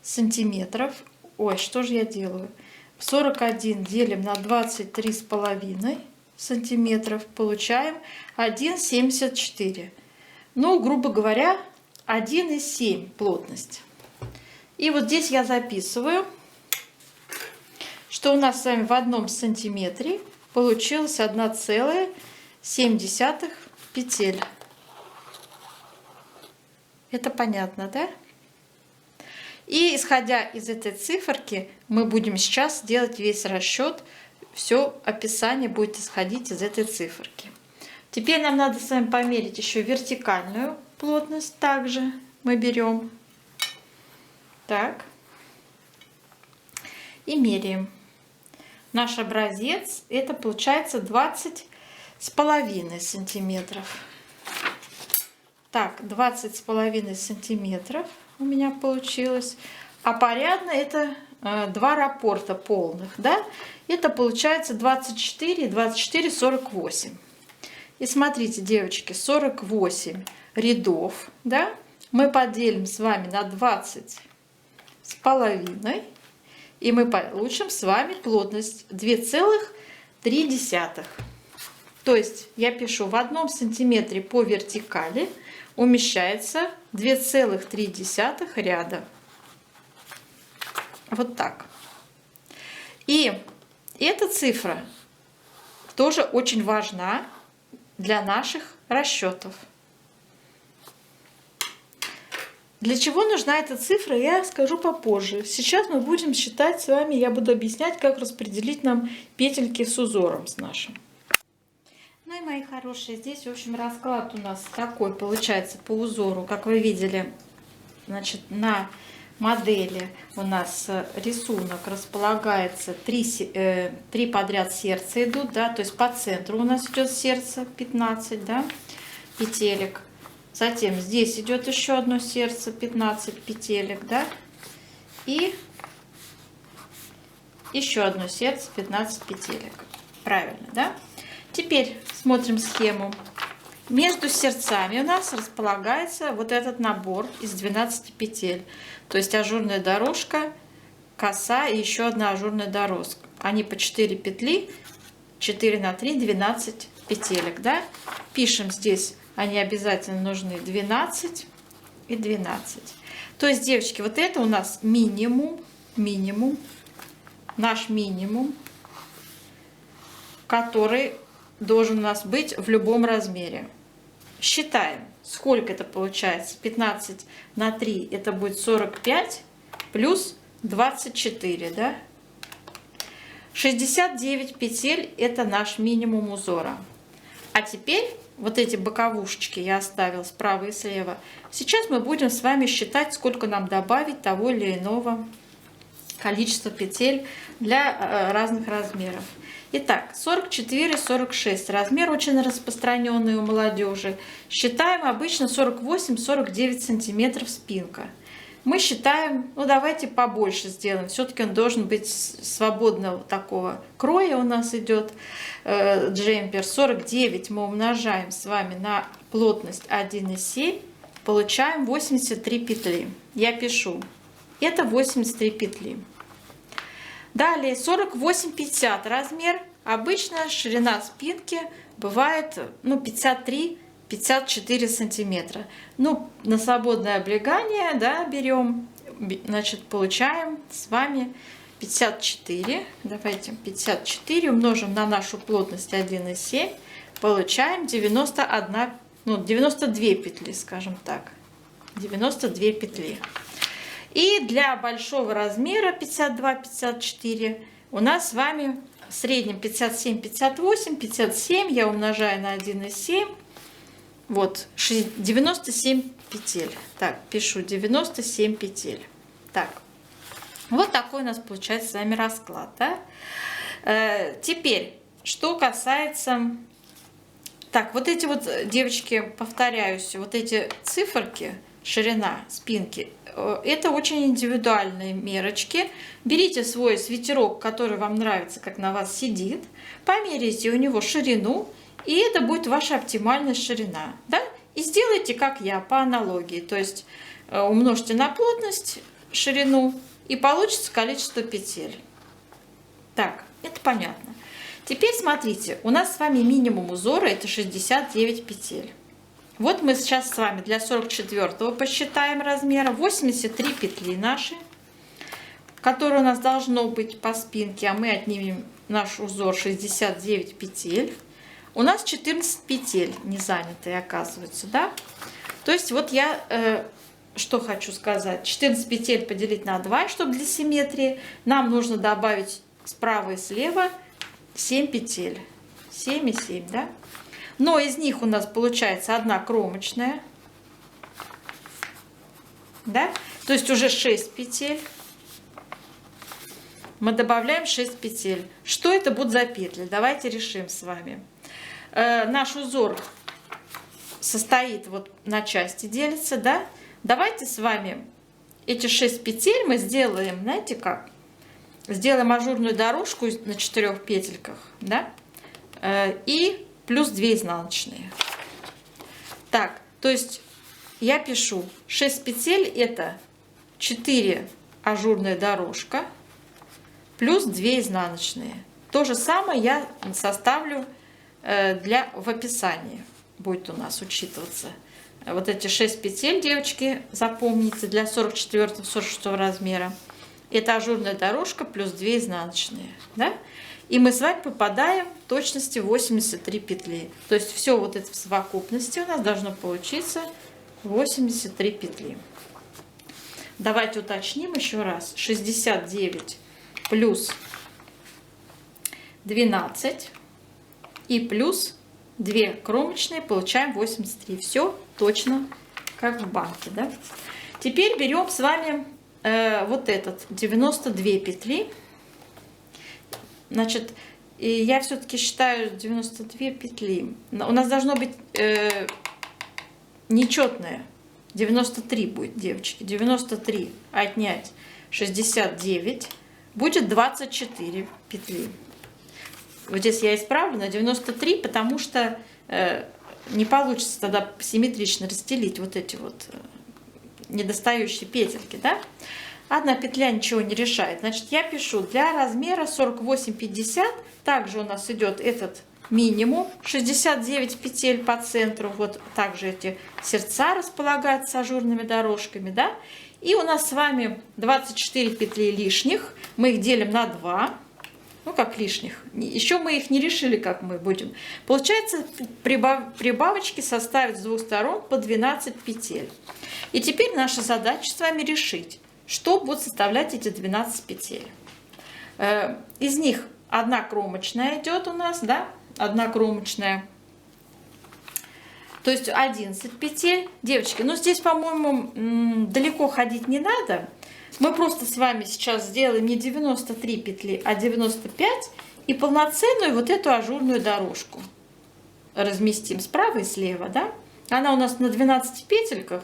сантиметров. Ой, что же я делаю? 41 делим на 23,5 сантиметров. Получаем 1,74. Ну, грубо говоря, 1,7 плотность. И вот здесь я записываю, что у нас с вами в 1 сантиметре получилось 1,7 петель. Это понятно, да? И исходя из этой циферки, мы будем сейчас делать весь расчет. Все описание будет исходить из этой циферки. Теперь нам надо с вами померить еще вертикальную плотность. Также мы берем. Так. И меряем. Наш образец, это получается 20,5 сантиметров. Так, 20,5 сантиметров у меня получилось. А порядно это 2 раппорта полных, да? Это получается 24, 24, 48. И смотрите, девочки, 48 рядов, да? Мы поделим с вами на 20,5. И мы получим с вами плотность 2,3. То есть я пишу, в 1 сантиметре по вертикали умещается 2,3 ряда. Вот так. И эта цифра тоже очень важна для наших расчетов. Для чего нужна эта цифра, я скажу попозже. Сейчас мы будем считать с вами, я буду объяснять, как распределить нам петельки с узором с нашим. Ну и, мои хорошие, здесь, в общем, расклад у нас такой получается по узору. Как вы видели, значит, на модели у нас рисунок располагается, 3 подряд сердца идут, да, то есть по центру у нас идет сердце 15, да, петелек. Затем здесь идет еще одно сердце, 15 петелек, да, и еще одно сердце, 15 петелек. Правильно, да? Теперь смотрим схему. Между сердцами у нас располагается вот этот набор из 12 петель. То есть ажурная дорожка, коса и еще одна ажурная дорожка. Они по 4 петли, 4 на 3, 12 петелек, да? Пишем здесь, они обязательно нужны 12 и 12. То есть, девочки, вот это у нас минимум, наш минимум, который должен у нас быть в любом размере. Считаем, сколько это получается. 15 на 3 это будет 45 плюс 24, да? 69 петель это наш минимум узора. А теперь вот эти боковушечки я оставила справа и слева. Сейчас мы будем с вами считать, сколько нам добавить того или иного количества петель для разных размеров. Итак, 44-46 размер, очень распространенный у молодежи. Считаем обычно 48-49 сантиметров спинка. Мы считаем, ну давайте побольше сделаем. Все-таки он должен быть свободного такого кроя у нас идет джемпер. 49 мы умножаем с вами на плотность 1,7. Получаем 83 петли. Я пишу. Это 83 петли. Далее 48-50 размер. Обычно ширина спинки бывает 53-54 сантиметра. Ну, на свободное облегание, да, берем, значит, получаем с вами 54. Давайте 54 умножим на нашу плотность 1,7. Получаем 92 петли, скажем так. 92 петли. И для большого размера 52-54 у нас с вами в среднем 57-58, 57 я умножаю на 1,7, вот 97 петель. Так, пишу 97 петель. Так, вот такой у нас получается с вами расклад. Да? Теперь, что касается... Так, вот эти вот, девочки, повторяюсь, вот эти циферки, ширина спинки, это очень индивидуальные мерочки. Берите свой свитерок, который вам нравится, как на вас сидит, померяйте у него ширину, и это будет ваша оптимальная ширина. Да? И сделайте, как я, по аналогии. То есть умножьте на плотность ширину, и получится количество петель. Так, это понятно. Теперь смотрите, у нас с вами минимум узора это 69 петель. Вот мы сейчас с вами для 44-го посчитаем размера. 83 петли наши, которые у нас должно быть по спинке, а мы отнимем наш узор 69 петель. У нас 14 петель не занятые, оказывается, да? То есть вот я что хочу сказать. 14 петель поделить на 2, чтобы для симметрии. Нам нужно добавить справа и слева 7 петель. 7 и 7, да? Но из них у нас получается одна кромочная, да? То есть уже 6 петель. Мы добавляем 6 петель. Что это будут за петли? Давайте решим с вами. Наш узор состоит, вот на части делится, да? Давайте с вами эти 6 петель мы сделаем, знаете как? Сделаем ажурную дорожку на 4 петельках, да? И плюс 2 изнаночные. Так, то есть я пишу 6 петель это 4 ажурная дорожка плюс 2 изнаночные. То же самое я составлю в описании. Будет у нас учитываться. Вот эти 6 петель, девочки, запомните, для 44-46 размера. Это ажурная дорожка плюс 2 изнаночные. Да? И мы с вами попадаем в точности 83 петли. То есть все вот это в совокупности у нас должно получиться 83 петли. Давайте уточним еще раз. 69 плюс 12 и плюс 2 кромочные, получаем 83. Все точно как в банке. Да? Теперь берем с вами вот этот 92 петли. Значит, я все-таки считаю 92 петли. У нас должно быть нечетное. 93 будет, девочки. 93 отнять 69 будет 24 петли. Вот здесь я исправлю на 93, потому что не получится тогда симметрично расстелить вот эти вот недостающие петельки, да? Одна петля ничего не решает. Значит, я пишу для размера 48-50. Также у нас идет этот минимум, 69 петель по центру, вот также эти сердца располагаются с ажурными дорожками, да, и у нас с вами 24 петли лишних, мы их делим на 2, ну как лишних, еще мы их не решили, как мы будем. Получается, прибавочки составят с двух сторон по 12 петель. И теперь наша задача с вами решить, что будет составлять эти 12 петель. Из них одна кромочная идет у нас, да, одна кромочная, то есть 11 петель. Девочки, ну здесь, по-моему, далеко ходить не надо. Мы просто с вами сейчас сделаем не 93 петли, а 95 и полноценную вот эту ажурную дорожку разместим справа и слева, да. Она у нас на 12 петельках.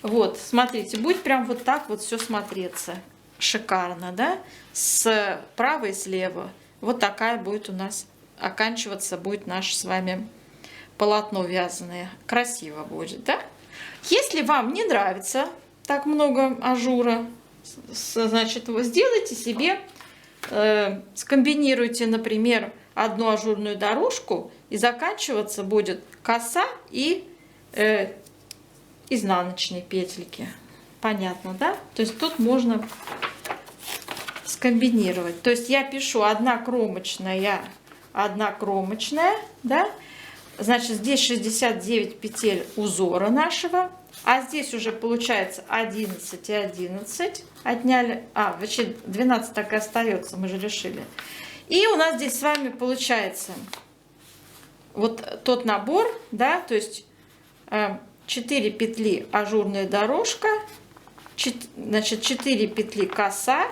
Вот, смотрите, будет прям вот так вот все смотреться. Шикарно, да? Справа и слева. Вот такая будет у нас оканчиваться, будет наше с вами полотно вязаное. Красиво будет, да? Если вам не нравится так много ажура, значит, вы сделайте себе, скомбинируйте, например, одну ажурную дорожку, и заканчиваться будет коса и изнаночные петельки. Понятно, да? То есть тут можно скомбинировать. То есть я пишу одна кромочная, да? Значит, здесь 69 петель узора нашего, а здесь уже получается 11 и 11. Отняли, вообще 12 так и остается, мы же решили. И у нас здесь с вами получается вот тот набор, да, то есть 4 петли ажурная дорожка, значит 4 петли коса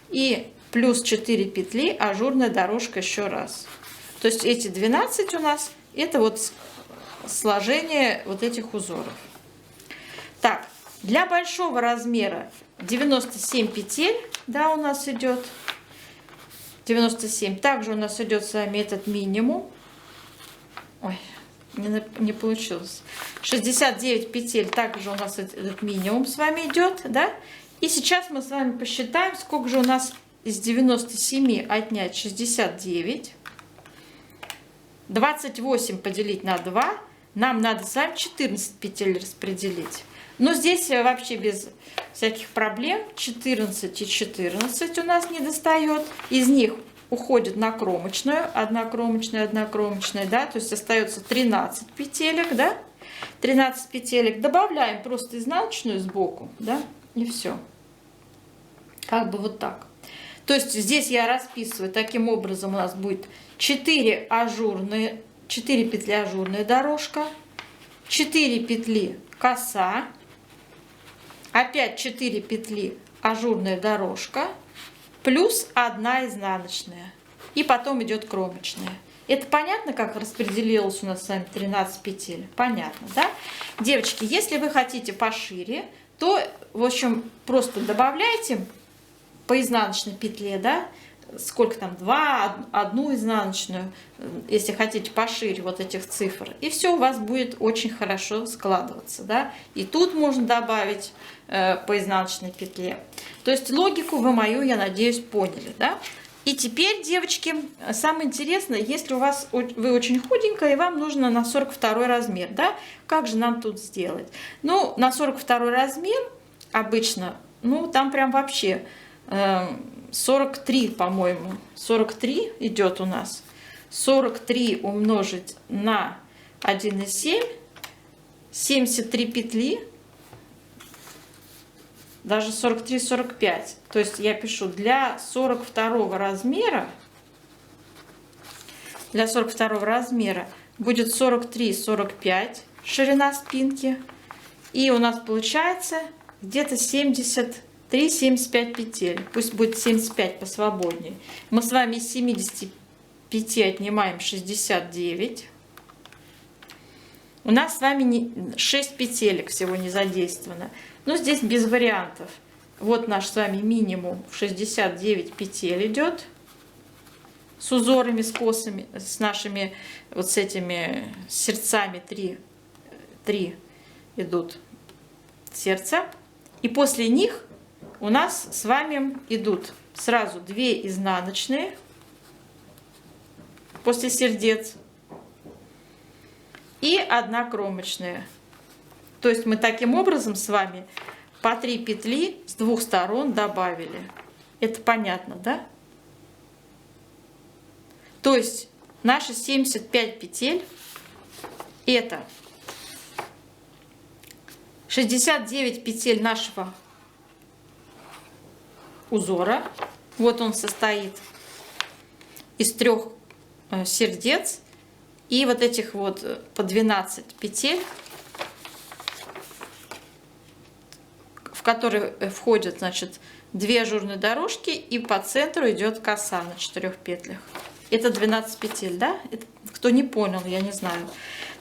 и плюс 4 петли ажурная дорожка еще раз. То есть эти 12 у нас это вот сложение вот этих узоров. Так, для большого размера 97 петель, да, у нас идет 97. Также у нас идет с вами этот минимум. Ой, не получилось. 69 петель, также у нас этот минимум с вами идет, да? И сейчас мы с вами посчитаем, сколько же у нас из 97 отнять 69. 28 поделить на 2. Нам надо с вами 14 петель распределить. Но здесь вообще без всяких проблем. 14 и 14 у нас не достает. Из них уходит на кромочную, одна кромочная, да, то есть остается 13 петелек, да, 13 петелек, добавляем просто изнаночную сбоку, да, и все, как бы вот так. То есть здесь я расписываю, таким образом у нас будет 4 петли ажурная дорожка, 4 петли коса, опять 4 петли ажурная дорожка, плюс 1 изнаночная. И потом идет кромочная. Это понятно, как распределилось у нас с вами 13 петель? Понятно, да? Девочки, если вы хотите пошире, то, в общем, просто добавляйте по изнаночной петле, да? Сколько там? 2, 1 изнаночную, если хотите пошире вот этих цифр. И все у вас будет очень хорошо складываться, да? И тут можно добавить по изнаночной петле. То есть логику вы мою, я надеюсь, поняли, да? И теперь, девочки, самое интересное, если у вас вы очень худенькая и вам нужно на 42 размер, да? Как же нам тут сделать? Ну, на 42 размер обычно, ну, там прям вообще 43, по-моему, 43 идет у нас. 43 умножить на 1,7, 73 петли, даже 43-45. То есть я пишу для 42 размера, будет 43-45 ширина спинки. И у нас получается где-то 73-75 петель. Пусть будет 75 посвободнее. Мы с вами из 75 отнимаем 69. У нас с вами 6 петелек всего не задействовано. Но здесь без вариантов. Вот наш с вами минимум 69 петель идет. С узорами, с косами, с нашими вот с этими сердцами 3 идут сердца. И после них у нас с вами идут сразу 2 изнаночные. после сердец. И 1 кромочная. То есть мы таким образом с вами по 3 петли с 2 сторон добавили. Это понятно, да? То есть наши 75 петель это 69 петель нашего узора. Вот он состоит из 3 сердец и вот этих вот по 12 петель, в которые входят, значит, 2 ажурные дорожки, и по центру идет коса на 4 петлях. Это 12 петель, да? Это, кто не понял, я не знаю.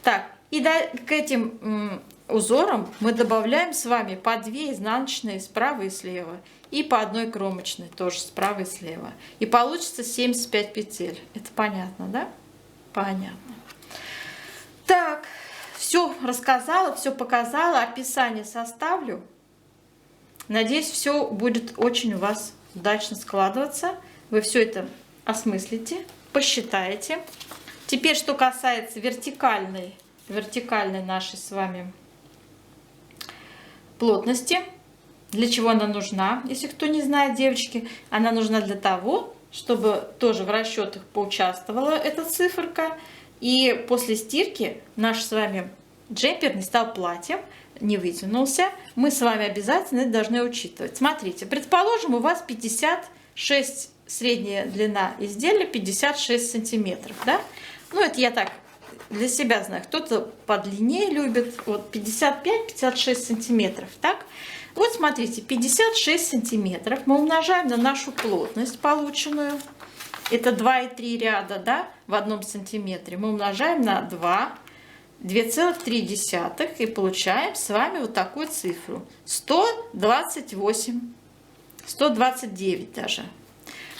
Так, и к этим узорам мы добавляем с вами по 2 изнаночные справа и слева, и по 1 кромочной тоже справа и слева. И получится 75 петель. Это понятно, да? Понятно. Так, все рассказала, все показала, описание составлю. Надеюсь, все будет очень у вас удачно складываться. Вы все это осмыслите, посчитаете. Теперь, что касается вертикальной нашей с вами плотности. Для чего она нужна? Если кто не знает, девочки, она нужна для того, чтобы тоже в расчетах поучаствовала эта циферка. И после стирки наш с вами джемпер не стал платьем, не вытянулся. Мы с вами обязательно это должны учитывать. Смотрите, предположим, у вас 56 средняя длина изделия, 56 сантиметров, да? Ну, это я так для себя знаю. Кто-то подлиннее любит. Вот 55-56 сантиметров, так? Вот смотрите, 56 сантиметров мы умножаем на нашу плотность полученную. Это 2,3 ряда, да, в 1 сантиметре. Мы умножаем на 2,3 и получаем с вами вот такую цифру. 128, 129 даже.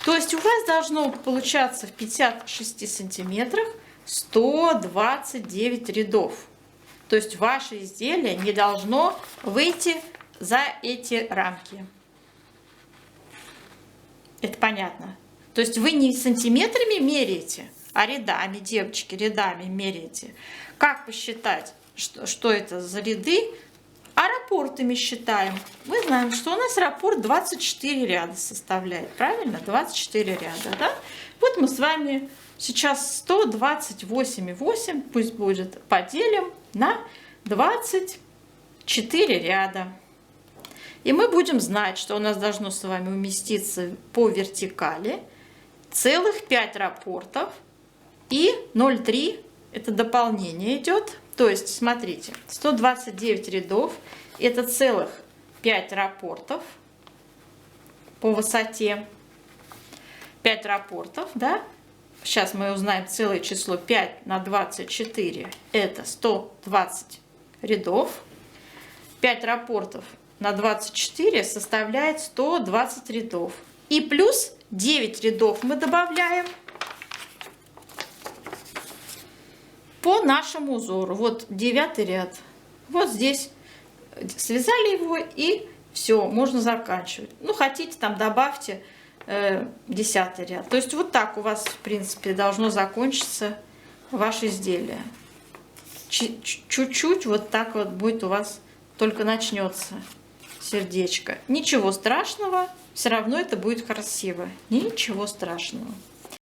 То есть у вас должно получаться в 56 сантиметрах 129 рядов. То есть ваше изделие не должно выйти за эти рамки. Это понятно? То есть вы не сантиметрами меряете, а рядами, девочки, рядами меряете. Как посчитать, что это за ряды? А раппортами считаем. Мы знаем, что у нас раппорт 24 ряда составляет. Правильно? 24 ряда. Да? Вот мы с вами сейчас 128,8, пусть будет, поделим на 24 ряда. И мы будем знать, что у нас должно с вами уместиться по вертикали целых 5 раппортов и 0,3 это дополнение идет. То есть, смотрите, 129 рядов это целых 5 раппортов по высоте. 5 раппортов, да? Сейчас мы узнаем целое число. 5 на 24 это 120 рядов. 5 раппортов на 24 составляет 120 рядов. И плюс 9 рядов мы добавляем по нашему узору. Вот 9 ряд. Вот здесь связали его, и все, можно заканчивать. Ну, хотите, там добавьте 10 ряд. То есть вот так у вас, в принципе, должно закончиться ваше изделие. Чуть-чуть вот так вот будет у вас, только начнется сердечко. Ничего страшного, все равно это будет красиво. Ничего страшного.